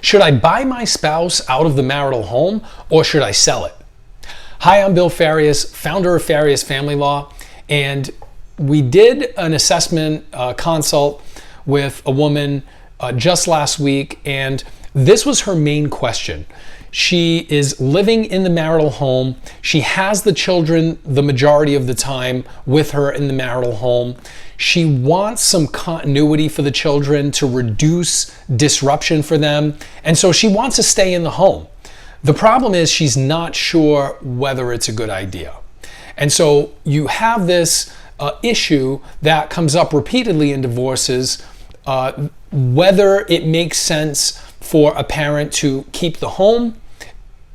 Should I buy my spouse out of the marital home or should I sell it? Hi, I'm Bill Farias, founder of Farias Family Law, and we did an assessment consult with a woman just last week, and this was her main question. She is living in the marital home. She has the children the majority of the time with her in the marital home. She wants some continuity for the children to reduce disruption for them, and so she wants to stay in the home. The problem is she's not sure whether it's a good idea. And so you have this issue that comes up repeatedly in divorces, whether it makes sense for a parent to keep the home,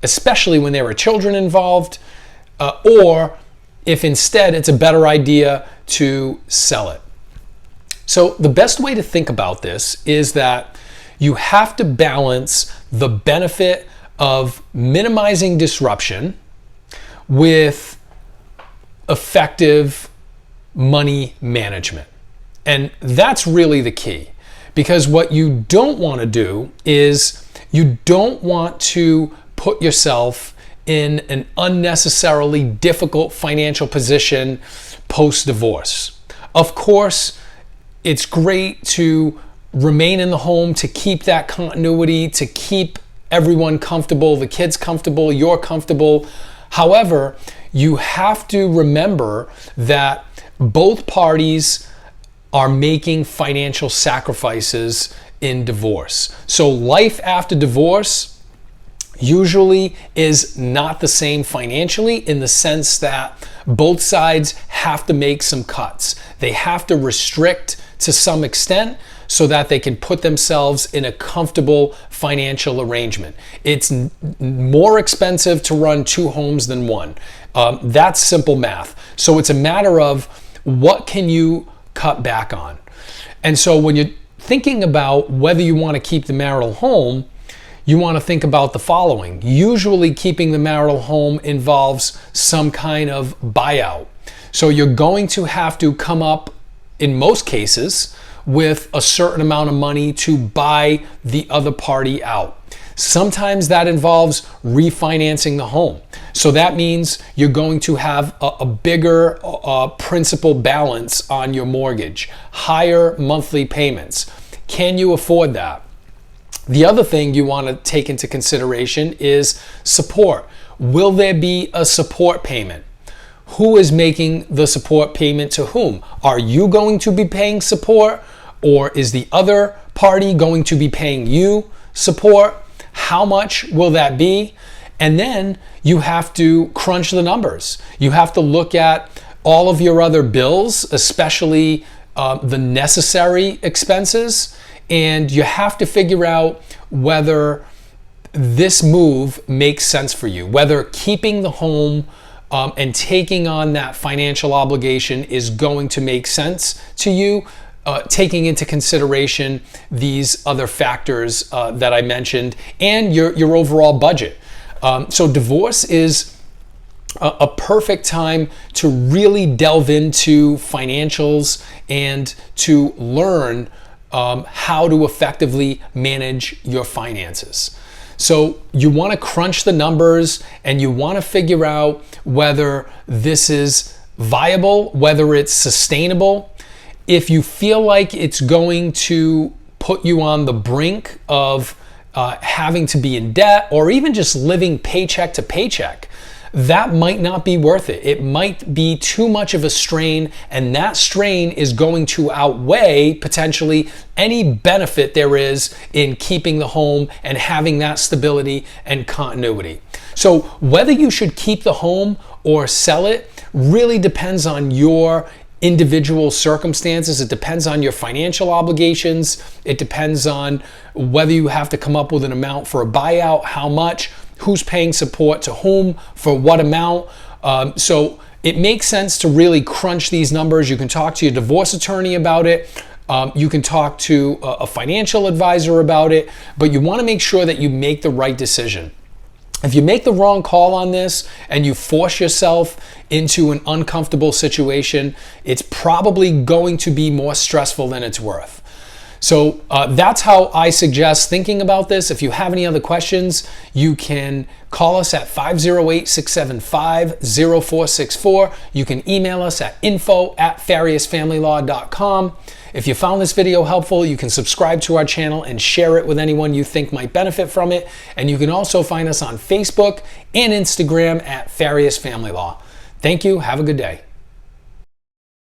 especially when there are children involved, or if instead it's a better idea to sell it. So the best way to think about this is that you have to balance the benefit of minimizing disruption with effective money management. And that's really the key, because what you don't want to do is you don't want to put yourself in an unnecessarily difficult financial position post-divorce. Of course, it's great to remain in the home, to keep that continuity, to keep everyone comfortable, the kids comfortable, you're comfortable. However, you have to remember that both parties are making financial sacrifices in divorce. So life after divorce usually is not the same financially, in the sense that both sides have to make some cuts. They have to restrict to some extent so that they can put themselves in a comfortable financial arrangement. It's more expensive to run two homes than one. That's simple math. So it's a matter of what can you cut back on. And so when you're thinking about whether you want to keep the marital home, you want to think about the following. Usually keeping the marital home involves some kind of buyout. So you're going to have to come up, in most cases, with a certain amount of money to buy the other party out. Sometimes that involves refinancing the home. So that means you're going to have a bigger principal balance on your mortgage, higher monthly payments. Can you afford that? The other thing you want to take into consideration is support. Will there be a support payment? Who is making the support payment to whom? Are you going to be paying support, or is the other party going to be paying you support? How much will that be? And then you have to crunch the numbers. You have to look at all of your other bills, especially the necessary expenses, and you have to figure out whether this move makes sense for you, whether keeping the home and taking on that financial obligation is going to make sense to you, taking into consideration these other factors that I mentioned, and your overall budget. So divorce is a perfect time to really delve into financials and to learn how to effectively manage your finances. So you want to crunch the numbers and you want to figure out whether this is viable, whether it's sustainable. If you feel like it's going to put you on the brink of having to be in debt, or even just living paycheck to paycheck, that might not be worth it. It might be too much of a strain, and that strain is going to outweigh potentially any benefit there is in keeping the home and having that stability and continuity. So whether you should keep the home or sell it really depends on your individual circumstances. It depends on your financial obligations. It depends on whether you have to come up with an amount for a buyout, how much, who's paying support to whom, for what amount. So it makes sense to really crunch these numbers. You can talk to your divorce attorney about it. You can talk to a financial advisor about it, but you want to make sure that you make the right decision. If you make the wrong call on this and you force yourself into an uncomfortable situation, it's probably going to be more stressful than it's worth. So that's how I suggest thinking about this. If you have any other questions, you can call us at 508-675-0464. You can email us at info@fariasfamilylaw.com. If you found this video helpful, you can subscribe to our channel and share it with anyone you think might benefit from it. And you can also find us on Facebook and Instagram at Farias Family Law. Thank you. Have a good day.